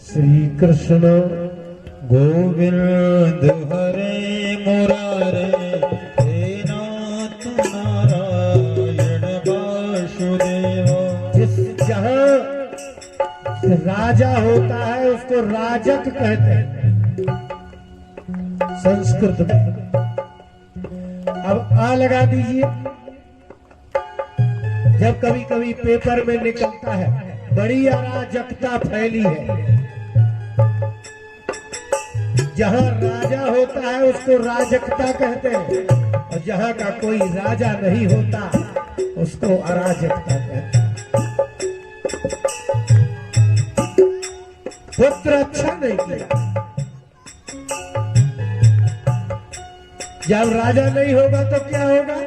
श्री कृष्ण गोविंद हरे मुरारे हे नाथ नारायण वासुदेव। जहाँ राजा होता है उसको राजक कहते हैं संस्कृत में। अब आ लगा दीजिए। जब कभी कभी पेपर में निकलता है बड़ी अराजकता फैली है, जहां राजा होता है उसको राजकता कहते हैं, और जहां का कोई राजा नहीं होता उसको अराजकता कहते हैं। पुत्र अच्छा नहीं किया, जब राजा नहीं होगा तो क्या होगा?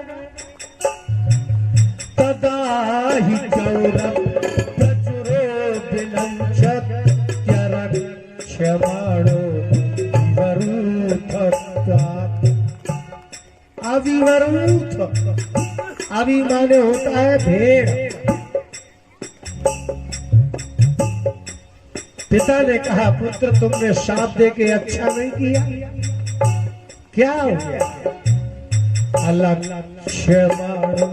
तदा ही गौरव प्रचुरो विनंचत क्षमाणो अविवरूथ। अवि माने होता है भेड़। पिता ने कहा पुत्र तुमने शाप दे के अच्छा नहीं किया, क्या हो गया? अलक्षमाणो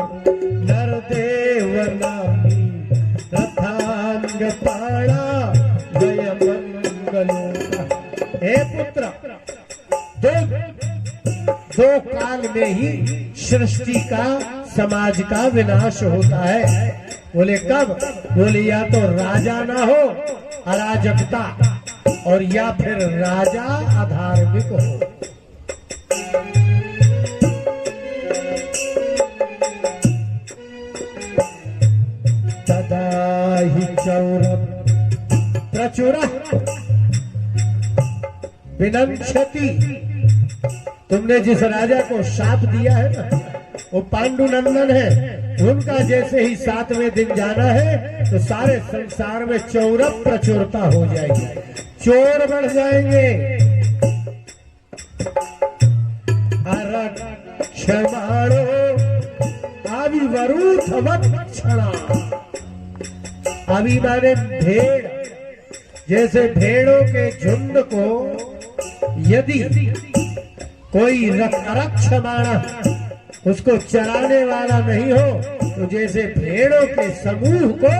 नरदेव नामी रथांग पाणा जय मंगलो। हे पुत्र, दो काल में ही सृष्टि का समाज का विनाश होता है। बोले कब? बोले या तो राजा ना हो अराजकता, और या फिर राजा अधार्मिक हो। तदा ही चौरम प्रचुरा विनंक्षति। तुमने जिस राजा को शाप दिया है ना, वो पांडुनंदन है। उनका जैसे ही 7वें दिन जाना है तो सारे संसार में चौरव प्रचुरता हो जाएगी, चोर बढ़ जाएंगे। क्षमाणो अविवरूथवत्क्षणा। अवि माने भेड़। जैसे भेड़ों के झुंड को यदि कोई रक्षमाणा उसको चराने वाला नहीं हो, तो जैसे भेड़ों के समूह को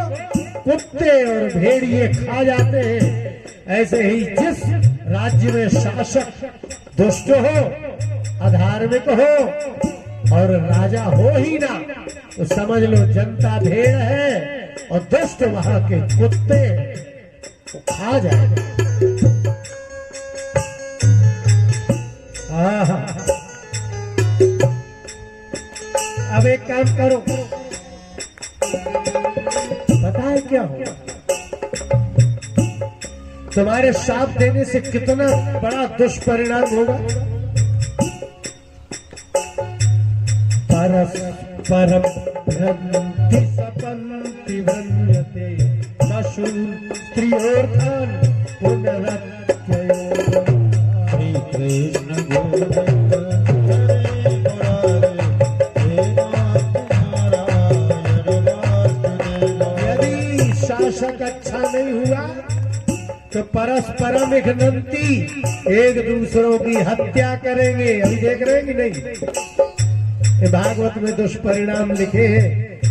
कुत्ते और भेड़िए खा जाते हैं, ऐसे ही जिस राज्य में शासक दुष्ट हो, अधार्मिक हो और राजा हो ही ना, तो समझ लो जनता भेड़ है और दुष्ट वहां के कुत्ते को खा जाएगा। अब एक काम करो, पता है क्या होगा? तुम्हारे शाप देने से कितना बड़ा दुष्परिणाम होगा। परस्परम भ्रंति सपन्ति भ्रन्यते पशु स्त्रियोर्थान पुनरत्ययो। श्री कृष्ण गोविंद हरे मुरारे हे नाथ नारायण वासुदेव। यदि शासक अच्छा नहीं हुआ तो परस्परम घ्नन्ति, एक दूसरों की हत्या करेंगे। अभी देख रहे हैं कि नहीं? ये भागवत में दुष्परिणाम लिखे हैं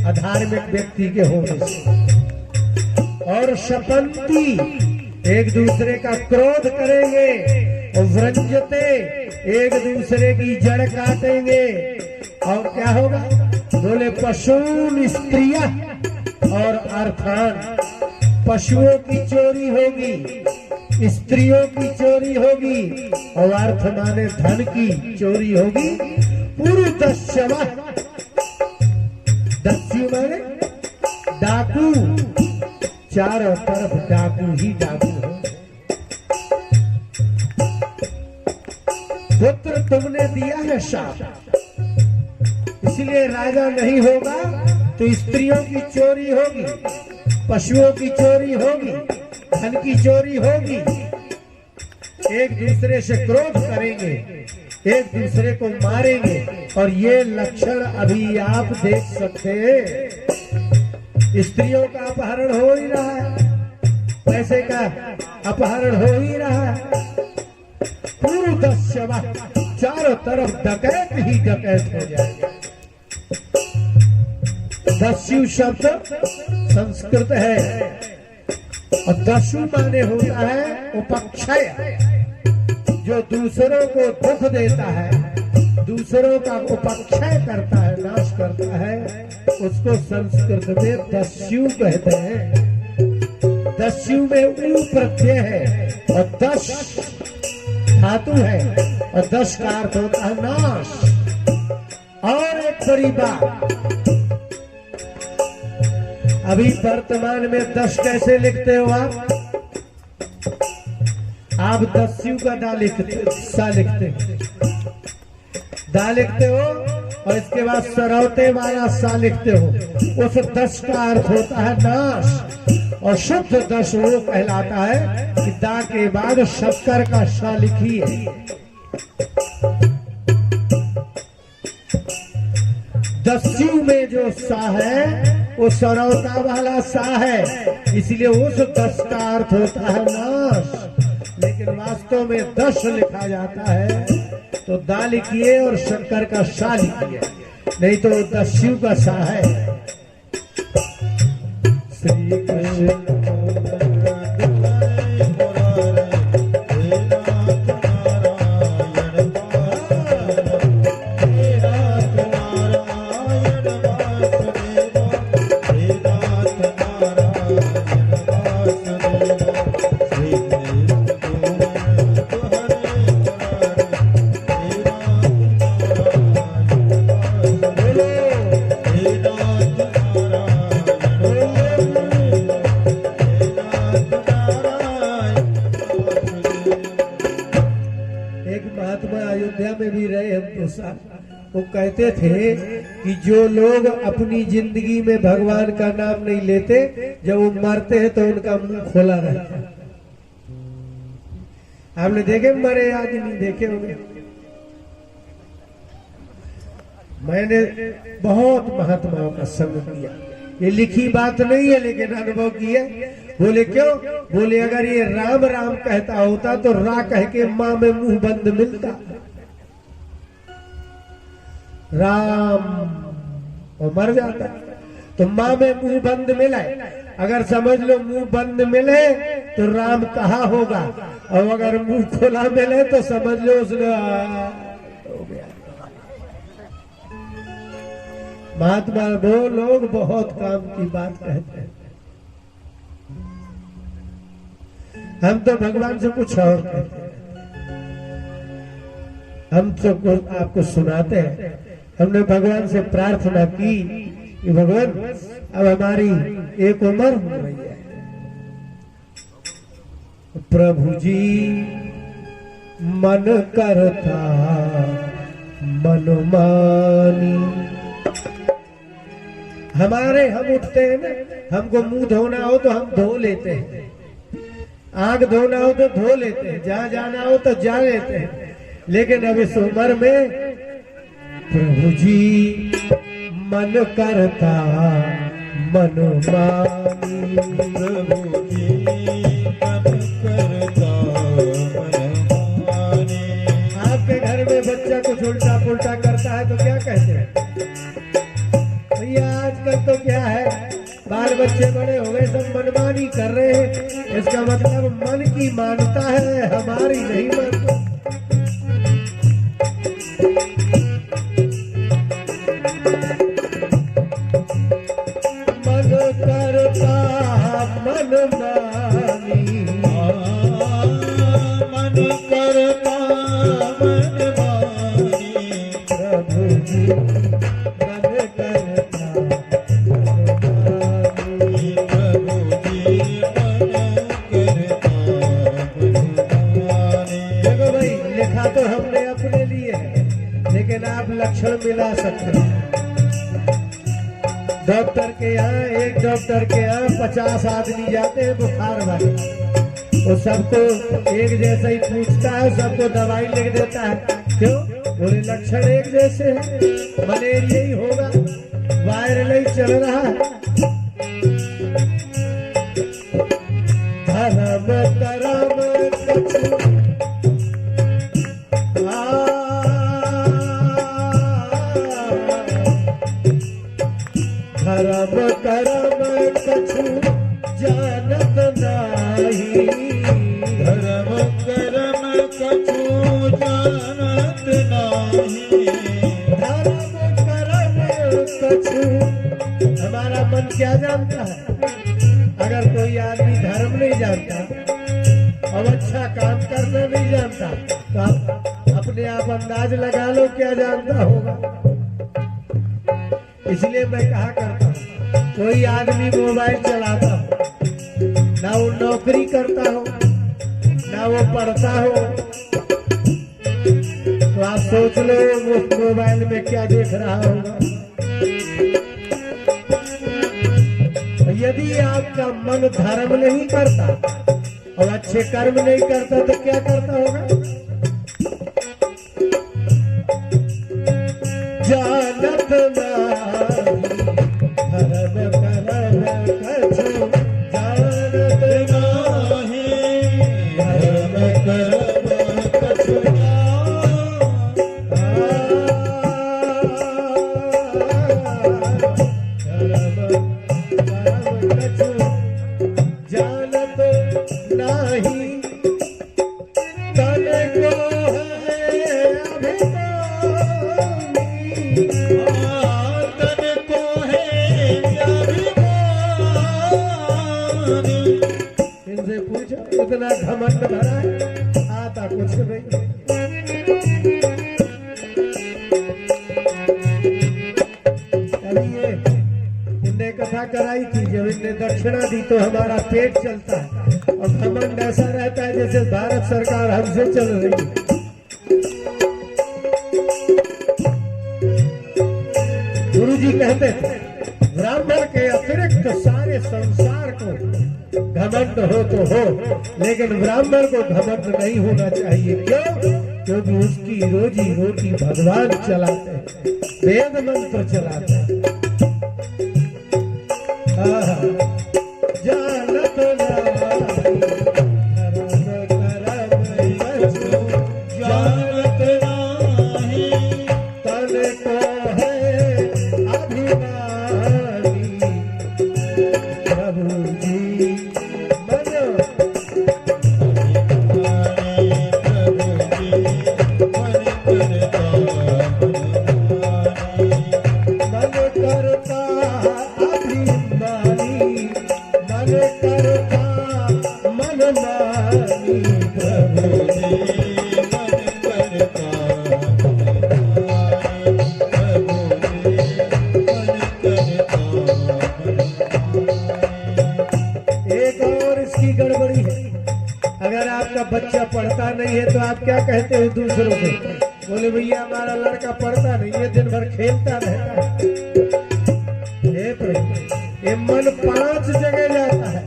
अधार्मिक व्यक्ति के होने से। और शपंती, एक दूसरे का क्रोध करेंगे। और व्रंजते, एक दूसरे की जड़ काटेंगे। और क्या होगा? बोले पशून स्त्रिया और अर्थान। पशुओं की चोरी होगी, स्त्रियों की चोरी होगी, और अर्थ माने धन की चोरी होगी। पूर्व दस्यवा, दस्यु माने डाकू, चारों तरफ डाकू ही डाकू है। पुत्र तुमने दिया है शाप, इसलिए राजा नहीं होगा तो स्त्रियों की चोरी होगी, पशुओं की चोरी होगी, धन की चोरी होगी। एक दूसरे से क्रोध करेंगे, एक दूसरे को मारेंगे। और ये लक्षण अभी आप देख सकते हैं, स्त्रियों का अपहरण हो ही रहा है। पैसे का अपहरण हो ही रहा है। पूर्व दस्यवा, चारों तरफ डकैत ही डकैत हो जाएगा। दस्यु शब्द संस्कृत है और दस्यु माने होता है उपक्षय, जो दूसरों को दुख देता है, दूसरों का उपक्षय करता है, नाश करता है, उसको संस्कृत में दस्यु कहते हैं। दस्यु में ऊ प्रत्यय है और दश धातु है और दश का अर्थ होता है नाश। और एक बड़ी बात, अभी वर्तमान में दश कैसे लिखते हो आप दस्यु का दा लिखते, सा लिखते दा लिखते हो और इसके बाद सरौते वाला सा लिखते हो। उस दश का अर्थ होता है नाश और शुद्ध दश वो कहलाता है कि दा के बाद शक्कर का सा लिखिए। दस्यु में जो सा है वो सरौता वाला सा है, इसलिए उस दश का अर्थ होता है नाश, लेकिन वास्तव में दश लिखा जाता है तो दा लिखिए और शंकर का सा लिखिए, नहीं तो दस्यु का सा है। श्री कृष्ण वो कहते थे कि जो लोग अपनी जिंदगी में भगवान का नाम नहीं लेते, जब वो मरते हैं तो उनका मुंह खोला रहता है। आपने देखे मरे आदमी देखे होंगे। मैंने बहुत महात्माओं का संग किया, ये लिखी बात नहीं है लेकिन अनुभव किया। बोले क्यों? बोले अगर ये राम राम कहता होता तो रा कह के माँ में मुंह बंद मिलता, राम और मर जाता। तो माँ में मुंह बंद मिले, अगर समझ लो मुंह बंद मिले तो राम कहा होगा, और अगर मुंह खुला मिले तो समझ लो उसने हो गया। महात्मा वो लोग बहुत काम की बात कहते हैं, हम तो भगवान से कुछ और कहते हैं। हम तो आपको सुनाते हैं। हमने भगवान से प्रार्थना की कि भगवान अब हमारी एक उम्र हो रही है, प्रभु जी मन करता मनमानी। हमारे हम उठते हैं ना, हमको मुंह धोना हो तो हम धो लेते हैं, आंख धोना हो तो धो लेते हैं, जहां जाना हो तो जा लेते हैं, लेकिन अब इस उम्र में प्रभु जी मन करता मनमानी। प्रभु जी मन करता मनमानी। आपके घर में बच्चा कुछ उल्टा पुल्टा करता है तो क्या कहते हैं? भैया आजकल तो क्या है, बाल बच्चे बड़े हो गए, सब मनमानी कर रहे हैं। इसका मतलब मन की मानता है, हमारी नहीं मानता। लक्षण मिला सकते हैं। डॉक्टर के यहाँ, एक डॉक्टर के यहाँ 50 आदमी जाते हैं बुखार वाले, वो सबको एक जैसा ही पूछता है, सबको दवाई लिख देता है। क्यों? बोले लक्षण एक जैसे हैं, मलेरिया ही होगा, वायरल ही चल रहा है। करम कछु धर्म करम कछु जानत नाही। धर्म कर्म कछु जानत नाही। धर्म करम कछु हमारा मन क्या जानता है? अगर कोई आदमी धर्म नहीं जानता और अच्छा काम करना नहीं जानता तो आप अपने आप अंदाज लगा लो क्या जानता होगा। इसलिए मैं कहा करता हूँ कोई आदमी मोबाइल चलाता हो, ना वो नौकरी करता हो, ना वो पढ़ता हो, तो आप सोच लो वो मोबाइल में क्या देख रहा होगा। यदि आपका मन धर्म नहीं करता और अच्छे कर्म नहीं करता तो क्या करता होगा? जानत नाही धर्म करम कछु जानत नाही। धर्म कर्म कछु जानत नाही। तन को है अभिमानी। तन को है अभिमानी। इनसे पूछो इतना घमंड भरा है, आता कुछ नहीं। चलिए इनने कथा कराई थी, जब इनने दक्षिणा दी तो हमारा पेट चलता है और घमंड ऐसा रहता है जैसे भारत सरकार हमसे चल रही है। गुरुजी कहते थे ब्राह्मण के अतिरिक्त सारे संसार को घमंड हो तो हो, लेकिन ब्राह्मण को घमंड नहीं होना चाहिए। क्यों? क्योंकि उसकी रोजी रोटी भगवान चलाते हैं, वेद मंत्र चलाते हैं। जानत नाही धर्म करम कछु जानत नाही। तन को है अभिमानी। प्रभु जी मन मन करता अभिमानी, मन करता मन मानी। प्रभु एक और इसकी गड़बड़ी है। अगर आपका बच्चा पढ़ता नहीं है तो आप क्या कहते हो दूसरों से? बोले भैया हमारा लड़का पढ़ता नहीं है, दिन भर खेलता रहता है। ये प्रभु, ये मन 5 जगह जाता है।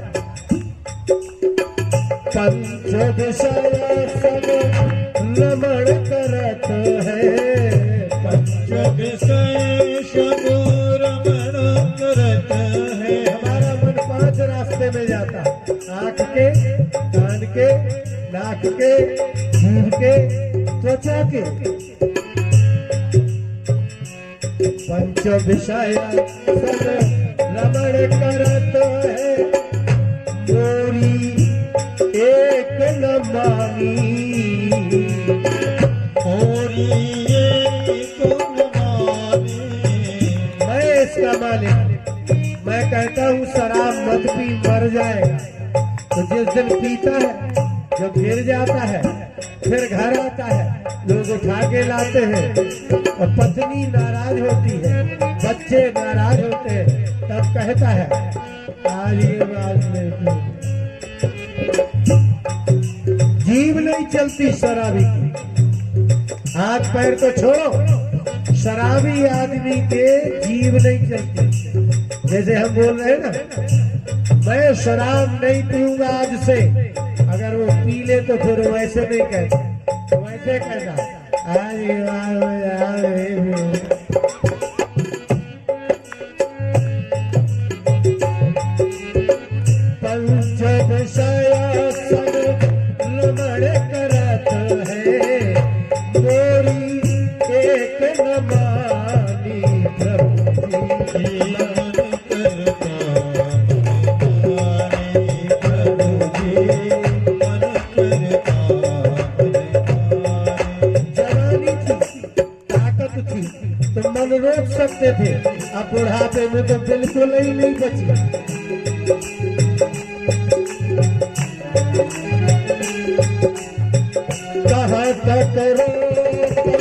पंच विषय सब रमण करत है। पंच विषय सब रमण करत है। हमारा मन 5 रास्ते में जाता है, आँख के, कान के, नाक के, जीभ के, त्वचा के। पंच विषय सब रमण करत है, मोरी एक न मानी। मोरी एक न मानी। मैं इसका मालिक, मैं कहता हूँ शराब मत पी, मर जाएगा। तो जिस दिन पीता है, जब गिर जाता है, फिर घर आता है, लोग उठा के लाते हैं और पत्नी नाराज होती है, बच्चे नाराज होते हैं, तब कहता है आज ये बात नहीं की। जीभ नहीं चलती शराबी की, हाथ पैर तो छोड़ो, शराबी आदमी के जीभ नहीं चलती। जैसे हम बोल रहे हैं ना, मैं शराब नहीं पीऊंगा आज से, अगर वो पी ले तो फिर वैसे नहीं कहता, वैसे कहता पंच विषय सब मन करता जवानी थी, ताकत थी तो मन रोक सकते थे। अब बुढ़ापे में तो बिल्कुल ही नहीं बची। कहाँ तक रोको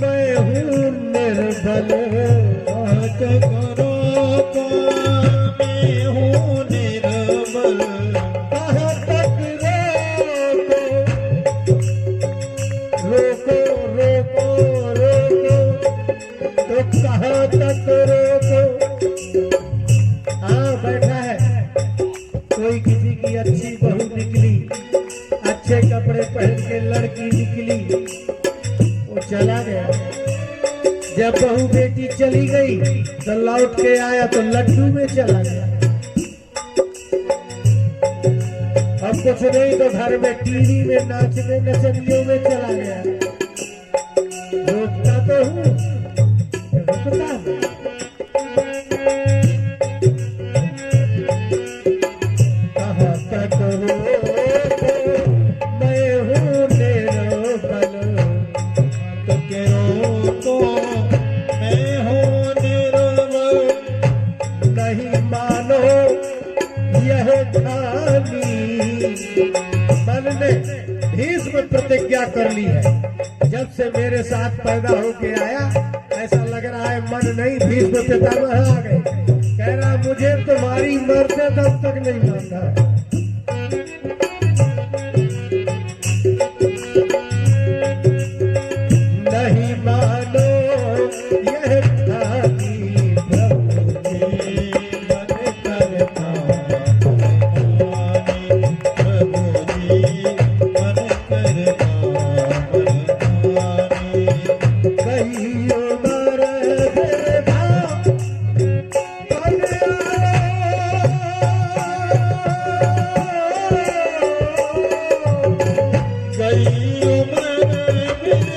मैं हूँ निर्बल, बात करो तो मैं हूँ निर्बल। कहाँ तक रोको रोको रोको रोको, तो कहाँ तक रोको। हाँ बैठा है, कोई किसी की अच्छी बहू निकली, अच्छे कपड़े पहन के लड़की निकली, वो चला गया। जब बहू बेटी चली गई तो लौट के आया तो लड्डू में चला गया। अब कुछ नहीं तो घर में टीवी में नाचने नचनियों में चला गया। रोकता तो हूँ, रुकता हूँ। कहाँ तक रोको मैं हूँ निर्बल, तो करो तो मैं हूँ निर्बल। नहीं मानो यह ठानी। मन ने भीष्म प्रतिज्ञा कर ली है। जब से मेरे साथ पैदा होके आया ऐसा लग रहा है मन नहीं, भीष्म पितामह आ गए। कह रहा मुझे तुम्हारी मरते तब तक नहीं मानता। नहीं मानो यह ठानी प्रभु जी, मन करता प्रभु जी, मन करता कहियो मर देवा गई उम्र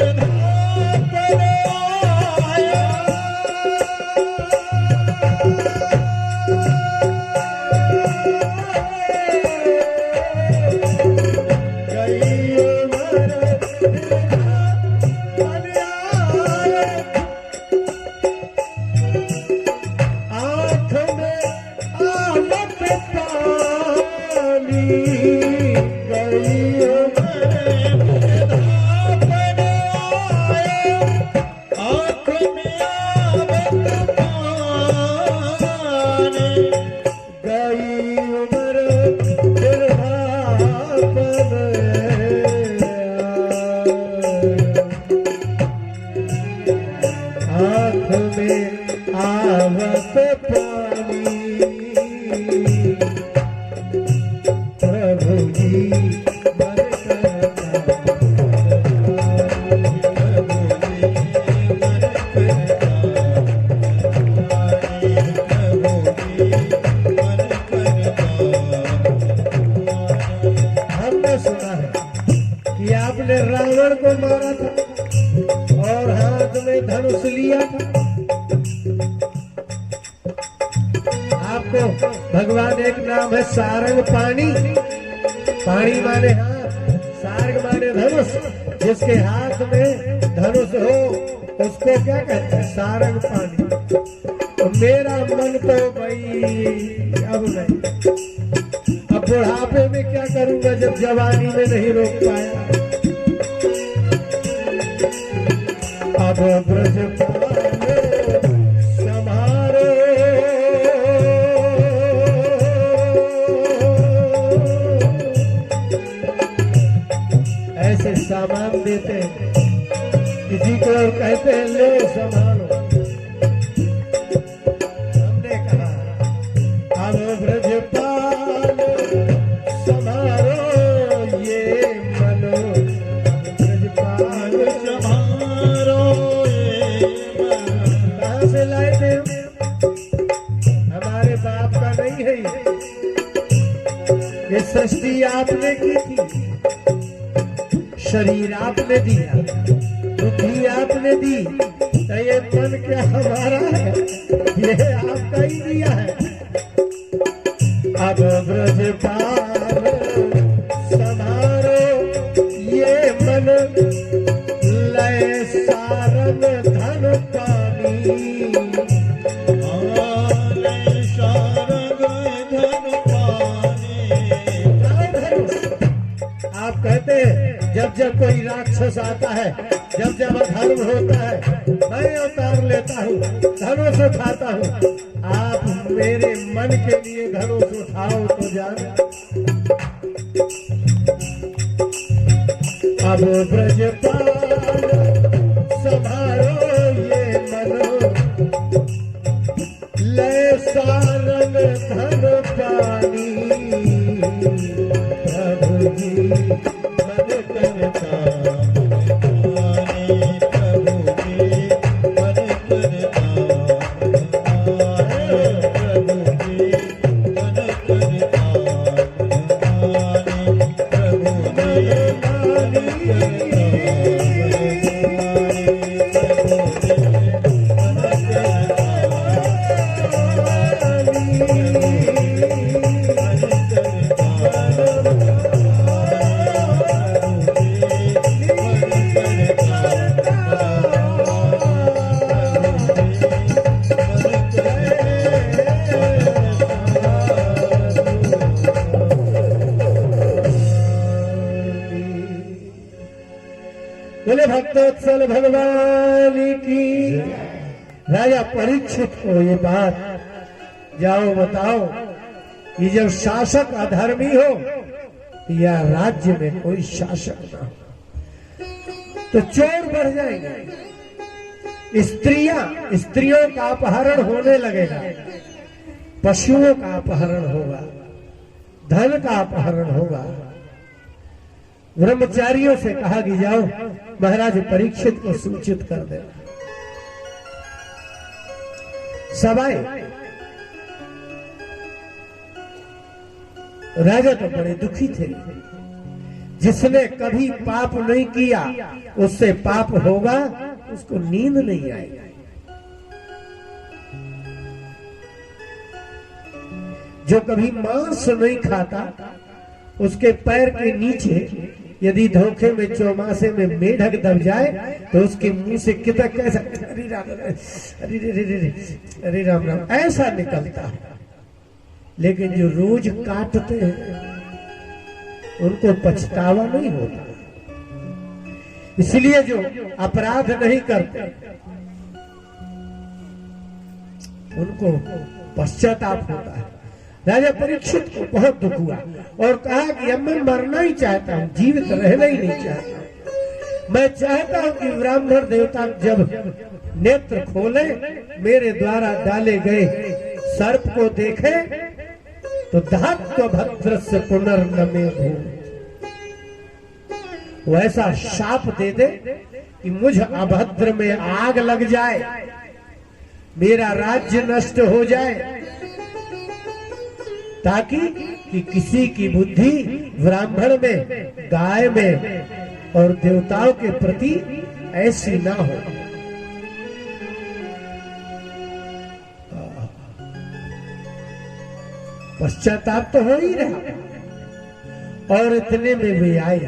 बिरधा पर आया। गई उमर आँख में आवत पानी। गई उमर आँख में आवत पानी। गई उमर बिरहापन। आँख में आवत पानी। प्रभु जी मन करता, हमने सुना है कि आपने रावण को मारा था और हाथ में धनुष लिया था। आपको भगवान एक नाम है सारंग पाणी। पाणी माने हाथ, सारंग माने धनुष। जिसके हाथ में धनुष हो उसको क्या कहते हैं? सारंग पाणी। तो मेरा मन तो भाई अब नहीं, अब बुढ़ापे में क्या करूंगा जब जवानी में नहीं रोक पाया। अब ब्रज संभारो ऐसे सामान देते हैं, किसी को कहते हैं लो संभालो। हमने कहा अब ब्रजपाल संभारो ये मनो। ब्रजपाल संभारो ये मन। कहाँ से लाए थे? हमारे बाप का नहीं है ये सृष्टि आपने की थी, शरीर आपने दिया, बुद्धि आपने दी, तो ये मन क्या हमारा है? ये आपका ही दिया है। अब ब्रजपाल कहते हैं जब जब कोई राक्षस आता है, जब जब अधर्म होता है, मैं अवतार लेता हूँ, धनुष उठाता हूँ। आप मेरे मन के लिए धनुष उठाओ तो जाने। अब ब्रजपाल संभालो ये मनो, ले सारंग धन पानी, प्रभु जी मन करता बोले भक्तोत्सल भगवान की। राजा परीक्षित को ये बात जाओ बताओ कि जब शासक अधर्मी हो या राज्य में कोई शासक ना हो तो चोर बढ़ जाएंगे, स्त्रियों का अपहरण होने लगेगा, पशुओं का अपहरण होगा, धन का अपहरण होगा। ब्रह्मचारियों से कहा कि जाओ महाराज परीक्षित को सूचित कर दे। सब आए। राजा तो बड़े दुखी थे। जिसने कभी पाप नहीं किया उससे पाप होगा, उसको नींद नहीं आएगी। जो कभी मांस नहीं खाता उसके पैर के नीचे यदि धोखे में चौमासे में मेढक दब जाए तो उसके मुंह से कितना कैसा हरि राम हरि राम राम ऐसा निकलता है। लेकिन जो रोज काटते हैं उनको पछतावा नहीं होता। इसलिए जो अपराध नहीं करते उनको पश्चाताप होता है। राजा परीक्षित को बहुत दुख हुआ और कहा कि अब मैं मरना ही चाहता हूं, जीवित रहना ही नहीं चाहता। मैं चाहता हूं कि ब्राह्मण देवता जब नेत्र खोले, मेरे द्वारा डाले गए सर्प को देखे तो धात्व भद्र से पुनर्नमे भू, वैसा शाप दे दे कि मुझ अभद्र में आग लग जाए, मेरा राज्य नष्ट हो जाए, ताकि कि किसी की बुद्धि ब्राह्मण में, गाय में और देवताओं के प्रति ऐसी ना हो। पश्चाताप तो हो ही रहा। और इतने में वे आए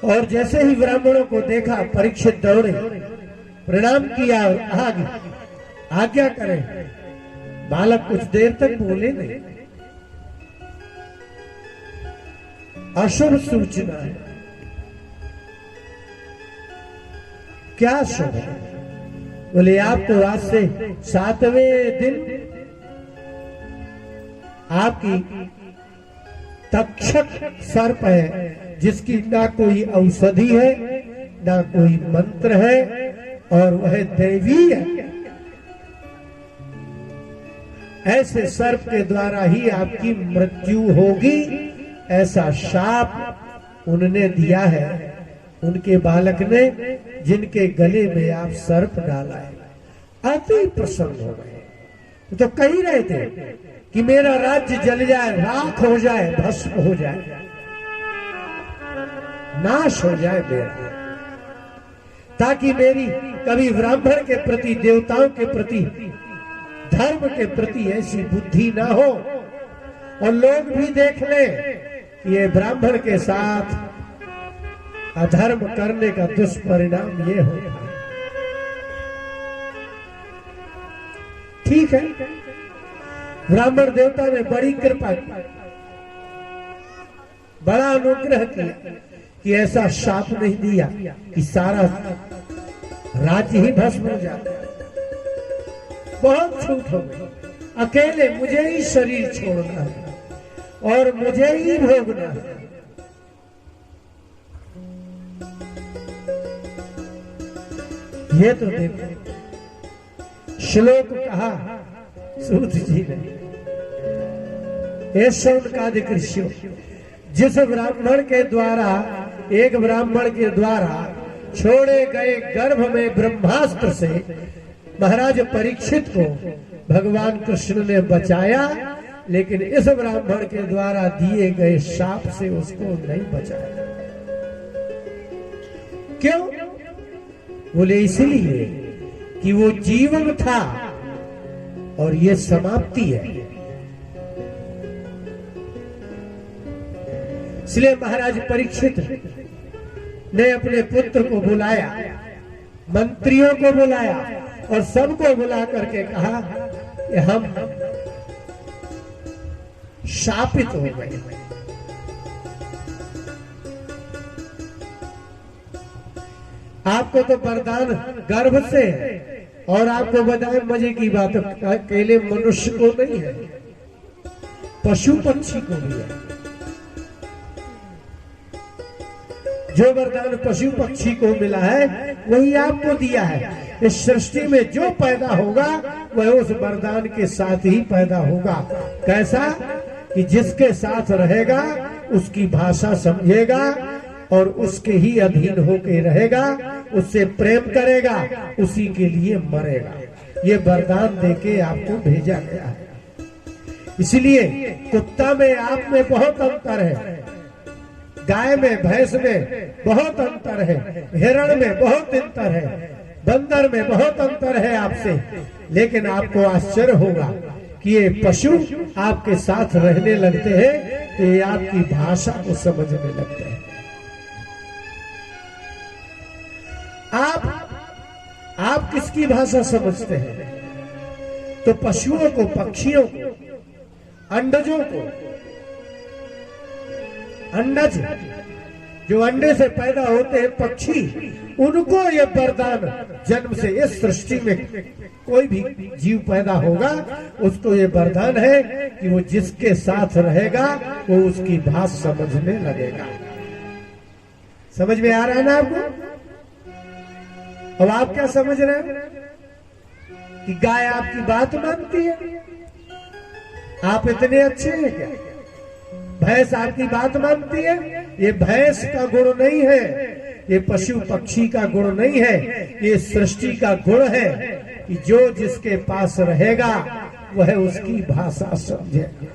और जैसे ही ब्राह्मणों को देखा परीक्षित दौड़े, प्रणाम किया, आज्ञा करें। बालक कुछ देर तक बोले नहीं। अशुभ सूचना है। क्या शुभ है? बोले आप तो आज से 7वें दिन आपकी तक्षक सर्प है, जिसकी ना कोई औषधि है ना कोई मंत्र है और वह दैवी है। ऐसे सर्प के द्वारा ही आपकी मृत्यु होगी, ऐसा शाप उन्होंने दिया है, उनके बालक ने, जिनके गले में आप सर्प डाला है। अति प्रसन्न हो गए। तो कह रहे थे कि मेरा राज्य जल जाए, राख हो जाए, भस्म हो जाए, नाश हो जाए मेरा, ताकि मेरी कभी ब्राह्मण के प्रति, देवताओं के प्रति, धर्म के प्रति ऐसी बुद्धि ना हो और लोग भी देख ले कि ये ब्राह्मण के साथ अधर्म करने का दुष्परिणाम ये होता है। ठीक है, ब्राह्मण देवता ने बड़ी कृपा की, बड़ा अनुग्रह किया कि ऐसा शाप नहीं दिया कि सारा राज्य ही भस्म हो जाता। बहुत छूट हो गई, अकेले मुझे ही शरीर छोड़ना है और मुझे ही भोगना है। ये तो देखो श्लोक कहा सूत जी ने, शौनकादिकृष्यो, जिस ब्राह्मण के द्वारा, एक ब्राह्मण के द्वारा छोड़े गए गर्भ में ब्रह्मास्त्र से महाराज परीक्षित को भगवान कृष्ण ने बचाया, लेकिन इस ब्राह्मण के द्वारा दिए गए शाप से उसको नहीं बचाया। क्यों? बोले इसलिए कि वो जीवन था और ये समाप्ति है। इसलिए महाराज परीक्षित ने अपने पुत्र को बुलाया, मंत्रियों को बुलाया और सबको बुला करके कहा कि हम शापित हो गए। आपको तो वरदान गर्भ से है और आपको बताए मजे की बात, अकेले मनुष्य को नहीं है, पशु पक्षी को भी है। जो वरदान पशु पक्षी को मिला है वही आपको दिया है। इस सृष्टि में जो पैदा होगा वह उस वरदान के साथ ही पैदा होगा। कैसा? कि जिसके साथ रहेगा उसकी भाषा समझेगा और उसके ही अधीन होके रहेगा, उससे प्रेम करेगा, उसी के लिए मरेगा। ये वरदान देके आपको भेजा गया है। इसलिए कुत्ता में आप में बहुत अंतर है, गाय में भैंस में बहुत अंतर है, हिरण में बहुत अंतर है, बंदर में बहुत अंतर है आपसे। लेकिन आपको आश्चर्य होगा कि ये पशु आपके साथ रहने लगते हैं तो ये आपकी भाषा को समझने लगते हैं। आप किसकी भाषा समझते हैं? तो पशुओं को, पक्षियों को, अंडजों को, अंडज जो अंडे से पैदा होते हैं पक्षी, उनको ये वरदान जन्म से इस सृष्टि में कोई भी जीव पैदा होगा उसको ये वरदान है कि वो जिसके साथ रहेगा वो उसकी भाषा समझने लगेगा। समझ में आ रहा है ना आपको? अब आप क्या समझ रहे हैं कि गाय आपकी बात मानती है? आप इतने अच्छे हैं क्या? भैंस आपकी बात मानती है? ये भैंस का गुण नहीं है, ये पशु पक्षी का गुण नहीं है, ये सृष्टि का गुण है कि जो जिसके पास रहेगा वह उसकी भाषा समझेगा।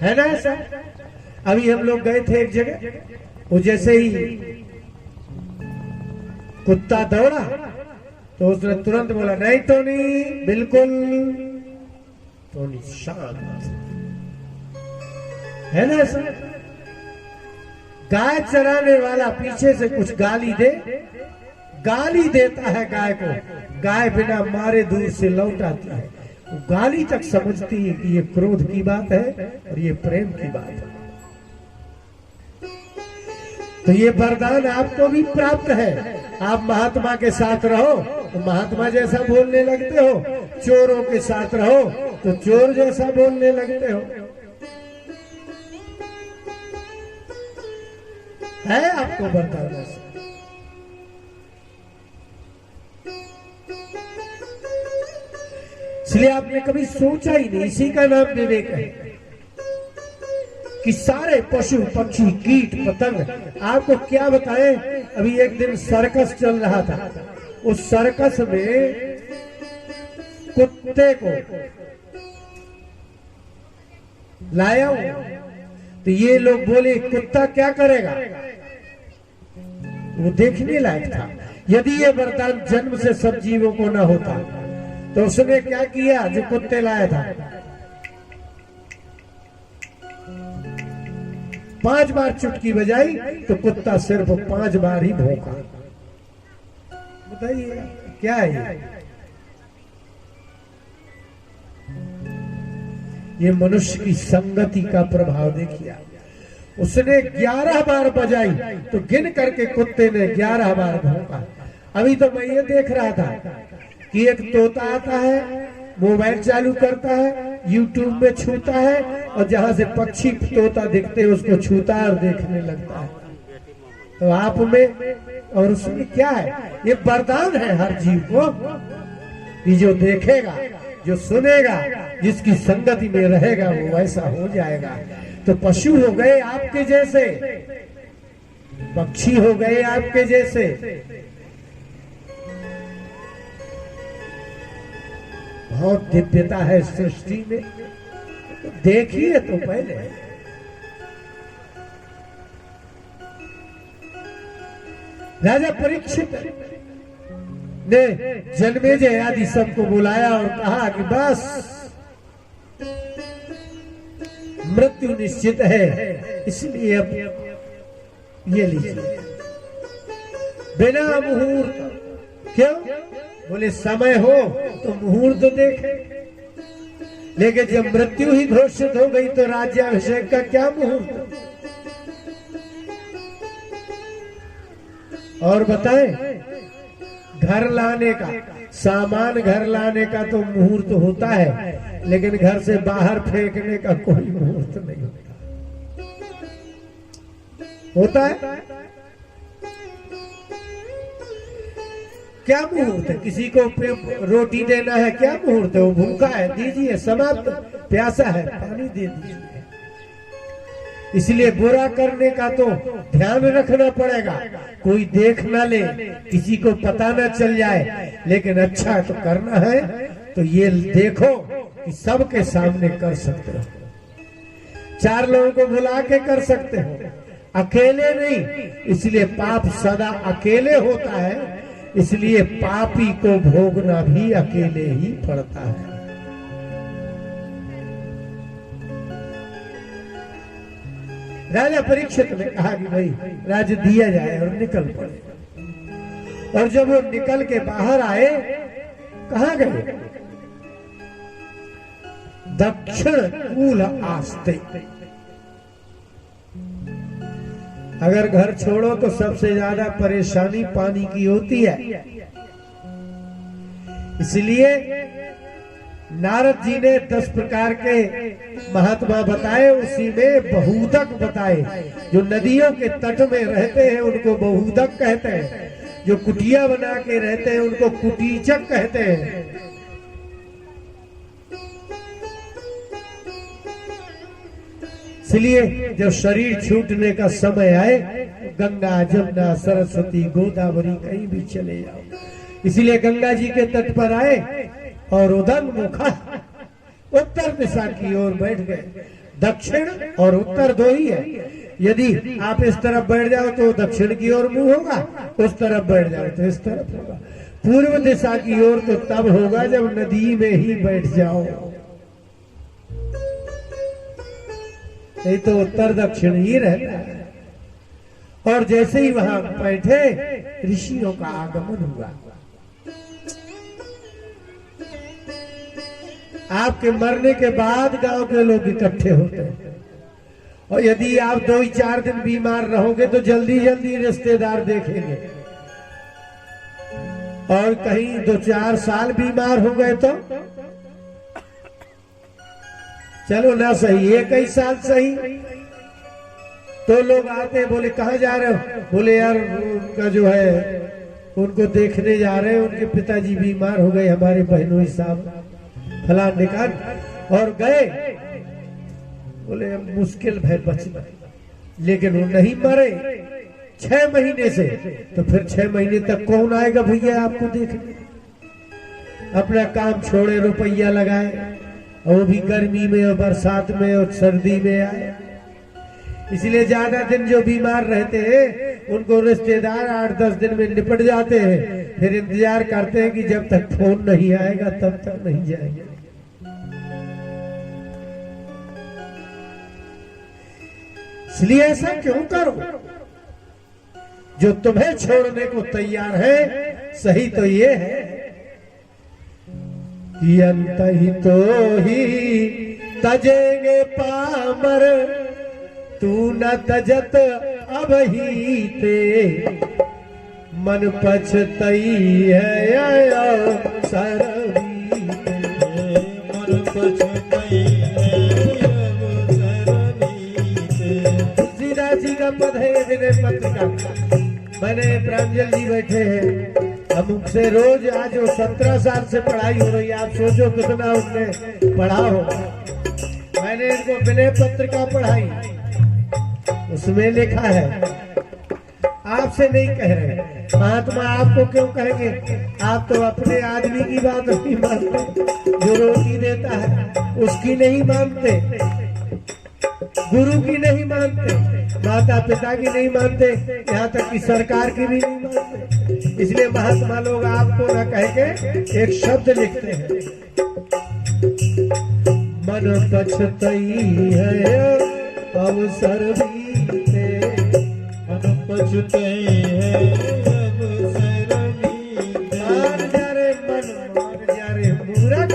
है ना ऐसा? अभी हम लोग गए थे एक जगह, वो जैसे ही कुत्ता दौड़ा तो उसने तुरंत बोला, नहीं टोनी, बिल्कुल। टोनी शांत है ना ऐसा? गाय चराने वाला पीछे से कुछ गाली देता है गाय को, गाय बिना मारे दूर से लौट आती है। वो गाली तक समझती है कि ये क्रोध की बात है और ये प्रेम की बात है। तो ये वरदान आपको भी प्राप्त है। आप महात्मा के साथ रहो तो महात्मा जैसा बोलने लगते हो, चोरों के साथ रहो तो चोर जैसा बोलने लगते हो। है आपको वरदान ऐसा? इसलिए आपने कभी सोचा ही नहीं, इसी का नाम विवेक है कि सारे पशु पक्षी कीट पतंग, आपको क्या बताएं, अभी एक दिन सर्कस चल रहा था, उस सर्कस में कुत्ते को लाया तो ये लोग बोले कुत्ता क्या करेगा? वो देखने लायक था। यदि ये वरदान जन्म से सब जीवों को न होता तो उसने क्या किया? जो कुत्ते लाया था 5 बार चुटकी बजाई तो कुत्ता सिर्फ 5 बार ही भौंका। बताइए क्या है ये? ये मनुष्य की संगति का प्रभाव देखिए। उसने 11 बार बजाई तो गिन करके कुत्ते ने 11 बार भौंका। अभी तो मैं ये देख रहा था कि एक तोता आता है, मोबाइल चालू करता है, यूट्यूब में छूता है और जहां से पक्षी तोता दिखते हैं उसको छूता है और देखने लगता है। तो आप में और उसमें क्या है? ये वरदान है हर जीव को कि जो देखेगा, जो सुनेगा, जिसकी संगति में रहेगा वो वैसा हो जाएगा। तो पशु हो गए आपके जैसे, पक्षी हो गए आपके जैसे। बहुत दिव्यता है सृष्टि में, देखिए तो पहले। राजा परीक्षित ने जन्मेजय आदि सबको बुलाया और कहा कि बस मृत्यु निश्चित है, इसलिए अब ये लीजिए बिना मुहूर्त। क्यों? बोले समय हो तो मुहूर्त देखे, लेकिन जब मृत्यु ही घोषित हो गई तो राज्याभिषेक का क्या मुहूर्त? और बताएं, घर लाने का, सामान घर लाने का तो मुहूर्त होता है, लेकिन घर से बाहर फेंकने का कोई मुहूर्त नहीं होता है। क्या मुहूर्त है? किसी को रोटी देना है, क्या मुहूर्त है? वो भूखा है, दीजिए, समाप्त। प्यासा है, पानी दे दीजिए। इसलिए बुरा करने का तो ध्यान रखना पड़ेगा, कोई देख ना ले, किसी को पता ना चल जाए, लेकिन अच्छा तो करना है तो ये देखो कि सबके सामने कर सकते हो, 4 लोगों को बुला के कर सकते हो, अकेले नहीं। इसलिए पाप सदा अकेले होता है, इसलिए पापी को भोगना भी अकेले ही पड़ता है। राजा परीक्षित ने कहा कि भाई राज्य दिया जाए और निकल पड़े। और जब वो निकल के बाहर आए, कहां गए? दक्षिण कूल आस्ते। अगर घर छोड़ो तो सबसे ज्यादा परेशानी पानी की होती है, इसलिए नारद जी ने 10 प्रकार के महात्मा बताए, उसी में बहुदक बताए। जो नदियों के तट में रहते हैं उनको बहुदक कहते हैं, जो कुटिया बना के रहते हैं उनको कुटीचक कहते हैं। इसलिए जब शरीर छूटने का समय आए, गंगा, जमुना, सरस्वती, गोदावरी कहीं भी चले जाओ। इसलिए गंगा जी के तट पर आए और उदंग मुखा उत्तर दिशा की ओर बैठ गए। दक्षिण और उत्तर दो ही है। यदि आप इस तरफ बैठ जाओ तो दक्षिण की ओर मुंह होगा, उस तरफ बैठ जाओ तो इस तरफ होगा। पूर्व दिशा की ओर तो तब होगा जब नदी में ही बैठ जाओ, नहीं तो उत्तर दक्षिण ही रहता है। और जैसे ही वहां बैठे, ऋषियों का आगमन हुआ। आपके मरने के बाद गांव के लोग इकट्ठे होते हैं, और यदि आप 2-4 दिन बीमार रहोगे तो जल्दी जल्दी रिश्तेदार देखेंगे, और कहीं 2-4 साल बीमार हो गए तो चलो ना सही, 1 साल सही, तो लोग आते हैं, बोले कहाँ जा रहे हो? बोले यार उनका जो है उनको देखने जा रहे हैं, उनके पिताजी बीमार हो गए, हमारे बहनोई साहब फला निकाल, और गए। बोले अब मुश्किल है बचना, लेकिन वो नहीं मरे 6 महीने से, तो फिर 6 महीने तक कौन आएगा भैया आपको देखने? अपना काम छोड़े, रुपया लगाए, और वो भी गर्मी में और बरसात में और सर्दी में आए। इसलिए ज्यादा दिन जो बीमार रहते हैं उनको रिश्तेदार 8-10 दिन में निपट जाते हैं, फिर इंतजार करते हैं कि जब तक फोन नहीं आएगा तब तक नहीं जाएंगे। इसलिए ऐसा क्यों करो? जो तुम्हें छोड़ने को तैयार है, सही तो ये है कि अंतहितो ही तजेंगे पामर तू न तजत अबही ते मन पछतई है सरवी मन पछतई है तुलसीदास जी का पद है विनय पत्र का। मैंने प्रांजल जी बैठे हैं, हमसे रोज आज वो 17 साल से पढ़ाई हो रही है, आप सोचो कितना उसने पढ़ा हो। मैंने इनको विनय पत्र का पढ़ाई, उसमें लिखा है, आपसे नहीं कह रहे, महात्मा आपको क्यों कहेंगे, आप तो अपने आदमी की बात नहीं मानते, जो रोटी देता है उसकी नहीं मानते, गुरु की नहीं मानते, माता पिता की नहीं मानते, यहाँ तक कि सरकार की भी नहीं मानते। इसलिए महात्मा लोग आपको न कह के एक शब्द लिखते हैं, मन पछतई है अवसर बीते, मन पछतई है अवसर बीते। मान जा रे मन, मान जा रे मूरख।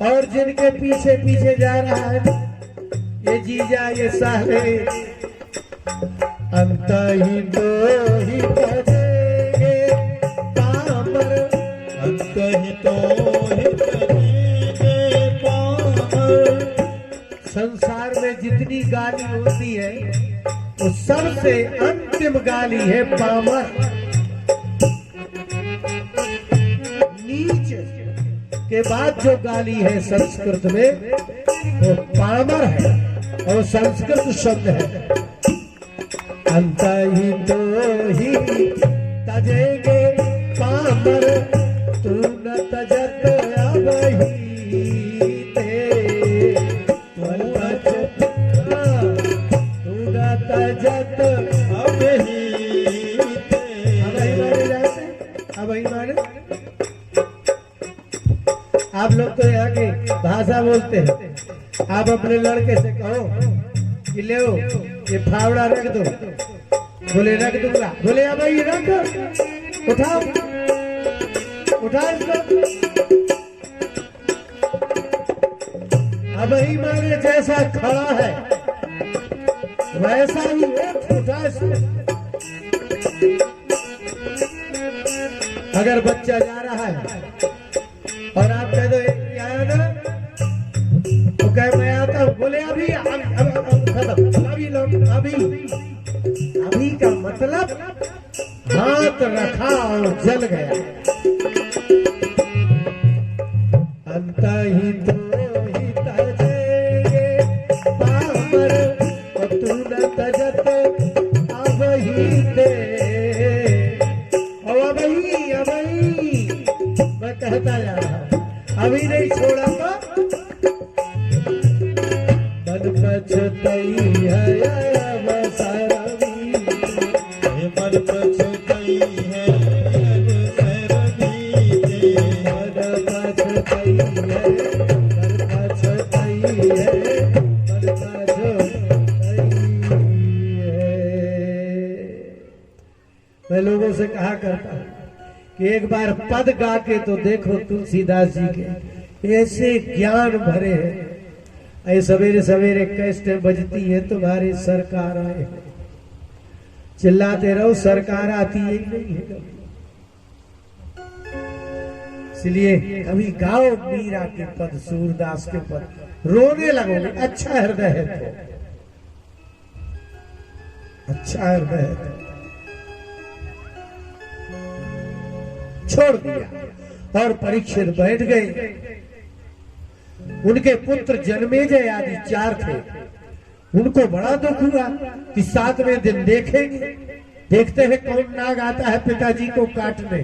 और जिनके पीछे पीछे जा रहा है ये जीजा ये साले, अंतहीन तो ही बजेंगे पामर, अंतहीन तो ही बजेंगे पामर। संसार में जितनी गाली होती है वो सबसे अंतिम गाली है पामर। नीच के बाद जो गाली है संस्कृत में वो पामर है, और संस्कृत शब्द है अंतहीन तो ही तजेंगे पामर तू न तजत अबही ते, तू न तजत अबही ते। अबही माने जाते, अबही माने आप लोग तो यहाँ की भाषा बोलते हैं। आप अपने लड़के से कहो कि ले ये फावड़ा रख दो, बोले रख दूंगा, बोले अब ये रख, उठाओ उठा इसको। अब ही माने जैसा खड़ा है वैसा ही उठा इसको। अगर बच्चा जा रहा है और आप कह दो आया ना, तो कहे मैं आता हूँ, बोले अभी अभी का मतलब हाथ रखा और जल गया। अंतहीन तो ही तजेंगे पामर तू न तजत अबही ते, अबही मैं कहता जा रहा, अभी नहीं छोड़ा तो मन पछतई है अवसर बीते, मन पछतई है अवसर बीते। मन पछतई है, मन पछतई है, मन पछतई है। मैं लोगों से कहा करता हूँ कि एक बार पद गा के तो देखो तुलसीदास जी के, ऐसे ज्ञान भरे हैं। ऐ सवेरे सवेरे कैस्टें बजती है तुम्हारी सरकार आए हैं, चिल्लाते रहो सरकार आती है नहीं है कभी। इसलिए कभी गाओ मीरा के पद, सूरदास के पद, रोने लगोगे। अच्छा हृदय है तो, अच्छा हृदय है तो। छोड़ दिया और परीक्षित बैठ गए। उनके पुत्र जन्मेजय आदि 4 थे। उनको बड़ा दुख हुआ कि 7वें दिन देखेंगे, देखते हैं कौन नाग आता है पिताजी को काटने।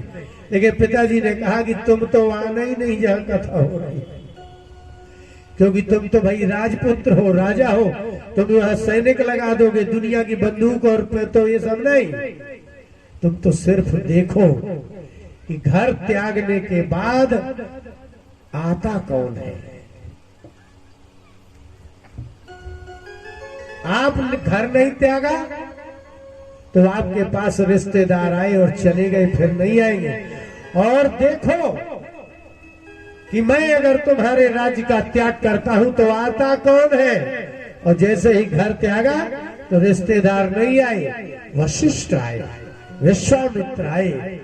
लेकिन पिताजी ने कहा कि तुम तो आना ही नहीं जहां कथा हो रही है, क्योंकि तुम तो भाई राजपुत्र हो, राजा हो, तुम वहां सैनिक लगा दोगे, दुनिया की बंदूक और तो ये सब नहीं। तुम तो सिर्फ देखो कि घर त्यागने के बाद आता कौन है। आप घर नहीं त्यागा तो आपके पास रिश्तेदार आए और चले गए, फिर नहीं आएंगे। और देखो कि मैं अगर तुम्हारे राज्य का त्याग करता हूं तो आता कौन है? और जैसे ही घर त्यागा तो रिश्तेदार नहीं आए, वशिष्ठ आए, विश्वामित्र आए,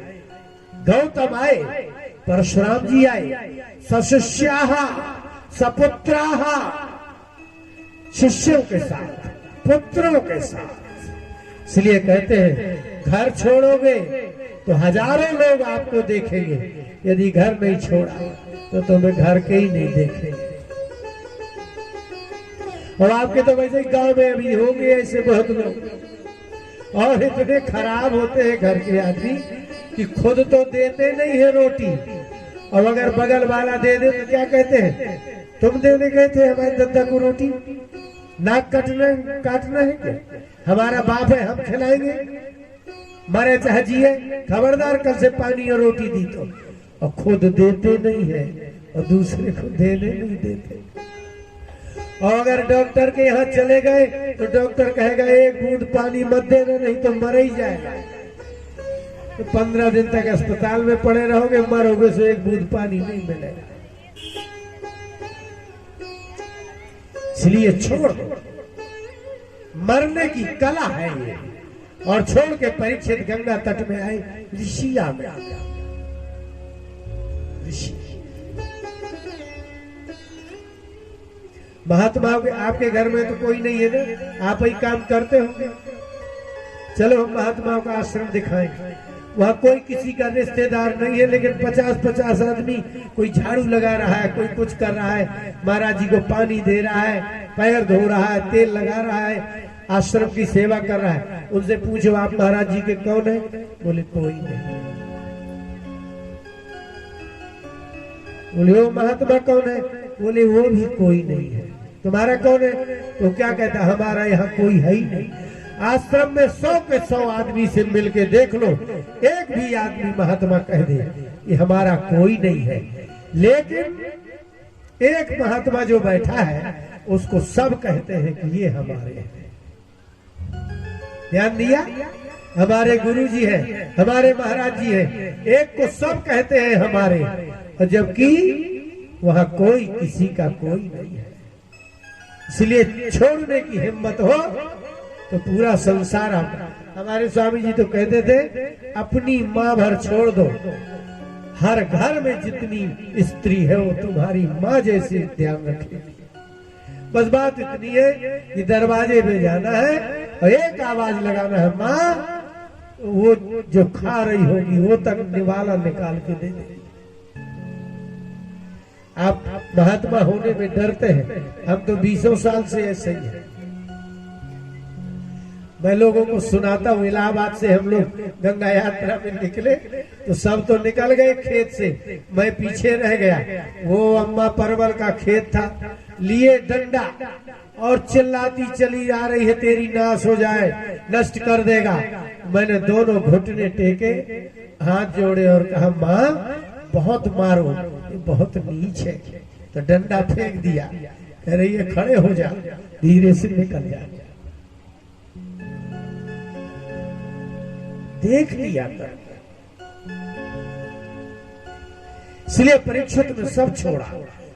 गौतम आए, परशुराम जी आए, सशिष्याः सपुत्राः, शिष्यों के साथ, पुत्रों के साथ। इसलिए कहते हैं घर छोड़ोगे तो हजारों लोग आपको देखेंगे, यदि घर नहीं छोड़ा तो तुम्हें घर के ही नहीं देखेंगे। और आपके तो वैसे ही गांव में अभी होंगे ऐसे बहुत लोग, और इतने खराब होते हैं घर के आदमी कि खुद तो देते नहीं है रोटी, और अगर बगल वाला दे दे तो क्या कहते हैं, तुम देने गए थे हमारे दादा को रोटी, नाक काटना है क्या? हमारा बाप है, हम खिलाएंगे, मरे चाहे जिए, खबरदार कल से पानी और रोटी दी तो। और खुद देते नहीं है और दूसरे को देने नहीं देते। और अगर डॉक्टर के यहाँ चले गए तो डॉक्टर कहेगा एक बूंद पानी मत देना नहीं तो मर ही जाएगा। तो 15 दिन तक अस्पताल में पड़े रहोगे, मरोगे तो एक बूंद पानी नहीं मिलेगा। इसलिए छोड़ दो, मरने की कला है ये। और छोड़ के परीक्षित गंगा तट में आए, ऋषि आ गया, ऋषि। महात्मा आपके घर में तो कोई नहीं है ना, आप ही काम करते होंगे। चलो हम महात्माओं का आश्रम दिखाएं, वहां कोई किसी का रिश्तेदार नहीं है, लेकिन 50-50 आदमी, कोई झाड़ू लगा रहा है, कोई कुछ कर रहा है, महाराज जी को पानी दे रहा है, पैर धो रहा है, तेल लगा रहा है, आश्रम की सेवा कर रहा है। उनसे पूछो आप महाराज जी के कौन है? बोले कोई नहीं। बोले वो महात्मा कौन है? बोले वो भी कोई नहीं है। तुम्हारा कौन है? तो क्या कहता, हमारा यहाँ कोई है ही नहीं। आश्रम में 100 के 100 आदमी से मिलके देख लो, एक भी आदमी महात्मा कह दे कि हमारा कोई नहीं है। लेकिन एक महात्मा जो बैठा है उसको सब कहते हैं कि ये हमारे हैं। ध्यान दिया? हमारे गुरु जी है, हमारे महाराज जी है, एक को सब कहते हैं हमारे, और जबकि वहां कोई किसी का कोई नहीं है। इसलिए छोड़ने की हिम्मत हो तो पूरा संसार आपका। हमारे स्वामी जी तो कहते थे, अपनी माँ भर छोड़ दो, हर घर में जितनी स्त्री है वो तुम्हारी माँ जैसे ध्यान रखेगी। बस बात इतनी है कि दरवाजे पे जाना है और एक आवाज लगाना है, माँ, वो जो खा रही होगी वो तक निवाला निकाल के दे दे। आप महात्मा होने में डरते हैं, हम तो 20 साल से ऐसे ही हैं। मैं लोगों को सुनाता हूँ, इलाहाबाद से हम लोग गंगा यात्रा में निकले तो सब तो निकल गए खेत से, मैं पीछे रह गया। वो अम्मा परवल का खेत था, लिए डंडा और चिल्लाती चली आ रही है, तेरी नाश हो जाए, नष्ट कर देगा। मैंने दोनों घुटने टेके, हाथ जोड़े और कहा, माँ बहुत मारो, बहुत नीच है। तो डंडा फेंक दिया, कह रही है खड़े हो जा, धीरे से निकल जा। देख लिया कर। इसलिए परीक्षित में सब छोड़ा,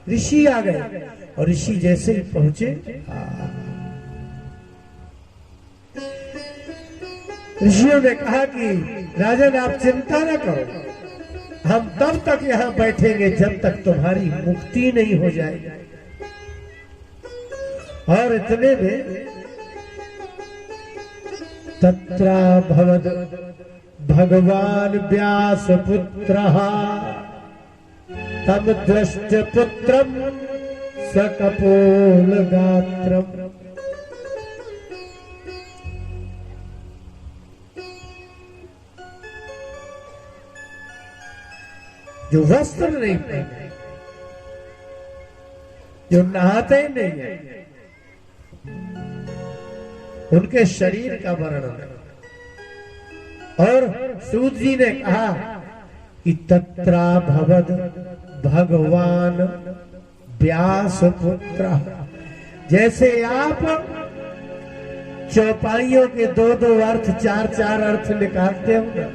ऋषि आ गए, और ऋषि जैसे ही पहुंचे, ऋषियों ने कहा कि राजन आप चिंता न करो, हम तब तक यहाँ बैठेंगे जब तक तुम्हारी मुक्ति नहीं हो जाएगी। और इतने में तत्राभवद भगवान व्यास पुत्रः तम दृष्ट पुत्रम सकपोल गात्रम। जो वस्त्र नहीं पहने, जो नहाते नहीं है, उनके शरीर का वर्णन। और सूत जी ने कहा कि तत्राभवद भगवान व्यास पुत्र। जैसे आप चौपाइयों के 2-2 अर्थ, 4-4 अर्थ निकालते हो,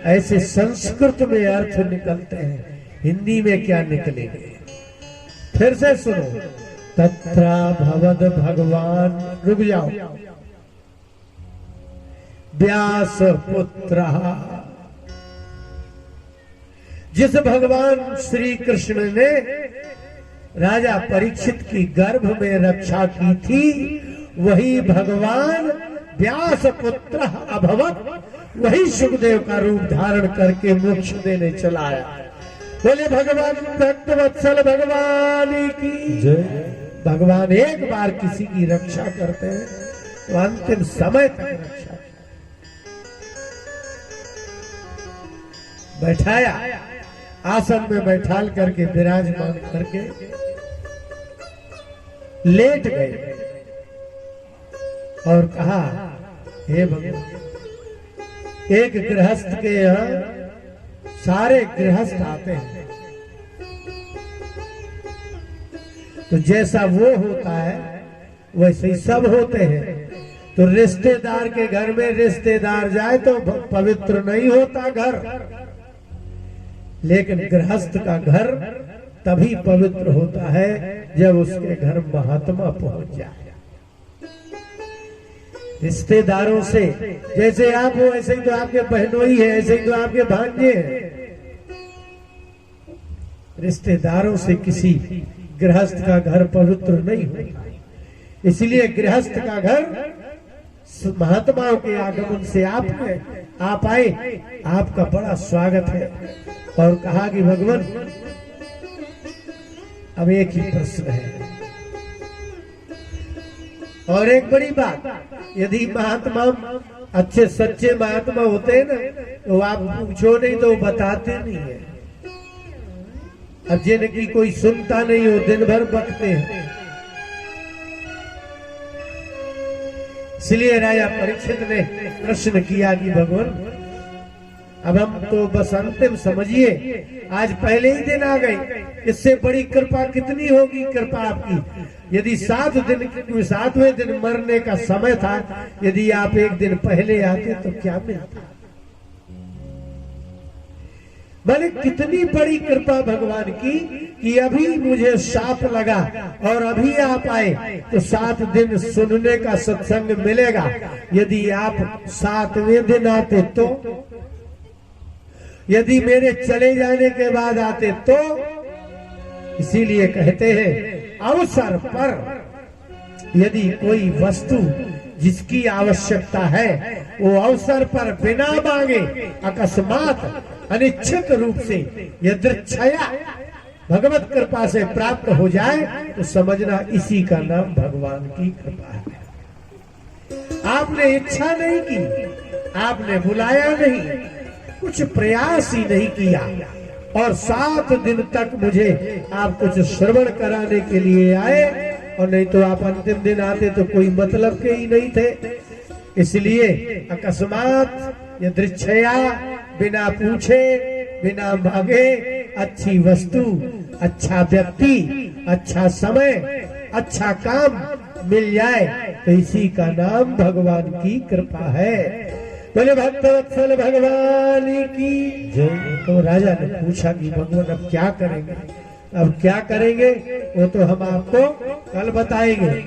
ऐसे संस्कृत में अर्थ निकलते हैं। हिंदी में क्या निकलेंगे? फिर से सुनो। तत्रा भवद भगवान, रुक जाओ, व्यास पुत्र, जिस भगवान श्री कृष्ण ने राजा परीक्षित की गर्भ में रक्षा की थी, वही भगवान व्यास पुत्र अभवत, वही सुखदेव का रूप धारण करके मोक्ष देने चला आया। बोले भगवान भक्तवत्सल भगवान की जय। भगवान एक बार किसी की रक्षा करते हैं तो अंतिम समय तक रक्षा। बैठाया, आसन में बैठाल करके विराजमान करके लेट गए और कहा, हे भगवान, एक गृहस्थ के यहाँ सारे गृहस्थ आते हैं, तो जैसा वो होता है वैसे ही सब होते हैं। तो रिश्तेदार के घर में रिश्तेदार जाए तो पवित्र नहीं होता घर, लेकिन गृहस्थ का घर तभी पवित्र होता है जब उसके घर महात्मा पहुंच जाए। रिश्तेदारों से, जैसे आप हो ऐसे ही तो आपके बहनोई है, ऐसे ही तो आपके भांजे हैं। रिश्तेदारों से किसी गृहस्थ का घर पवित्र नहीं होता, इसलिए गृहस्थ का घर महात्माओं के आगमन से आप आए, आपका बड़ा स्वागत है। और कहा कि भगवान, अब एक ही प्रश्न है और एक बड़ी बात, यदि महात्मा अच्छे सच्चे महात्मा होते हैं ना, तो आप पूछो नहीं तो बताते नहीं है। अब जिनकी कोई सुनता नहीं हो, दिन भर बकते हैं। इसलिए राजा परीक्षित ने प्रश्न किया कि भगवान, अब हम तो बस अंतिम समझिए, आज पहले ही दिन आ गए, इससे बड़ी कृपा कितनी होगी कृपा आपकी। यदि 7वें दिन मरने का समय था, यदि आप एक दिन पहले आते तो क्या मिलता। भले कितनी बड़ी कृपा भगवान की कि अभी मुझे शाप लगा और अभी आप आए तो 7 दिन सुनने का सत्संग मिलेगा। यदि आप 7वें दिन आते तो, यदि मेरे चले जाने के बाद आते तो। इसीलिए कहते हैं, अवसर पर यदि कोई वस्तु जिसकी आवश्यकता है वो अवसर पर बिना मांगे अकस्मात अनिच्छित रूप से यदृच्छया भगवत कृपा से प्राप्त हो जाए तो समझना इसी का नाम भगवान की कृपा है। आपने इच्छा नहीं की, आपने बुलाया नहीं, कुछ प्रयास ही नहीं किया और 7 दिन तक मुझे आप कुछ श्रवण कराने के लिए आए, और नहीं तो आप अंतिम दिन आते तो कोई मतलब के ही नहीं थे। इसलिए अकस्मात यदृच्छया, बिना पूछे बिना मांगे अच्छी वस्तु, अच्छा व्यक्ति, अच्छा समय, अच्छा काम मिल जाए तो इसी का नाम भगवान की कृपा है। बोले भक्तवत्सल भगवान की जय। तो राजा ने पूछा कि भगवान अब क्या करेंगे? अब क्या करेंगे वो तो हम आपको कल बताएंगे।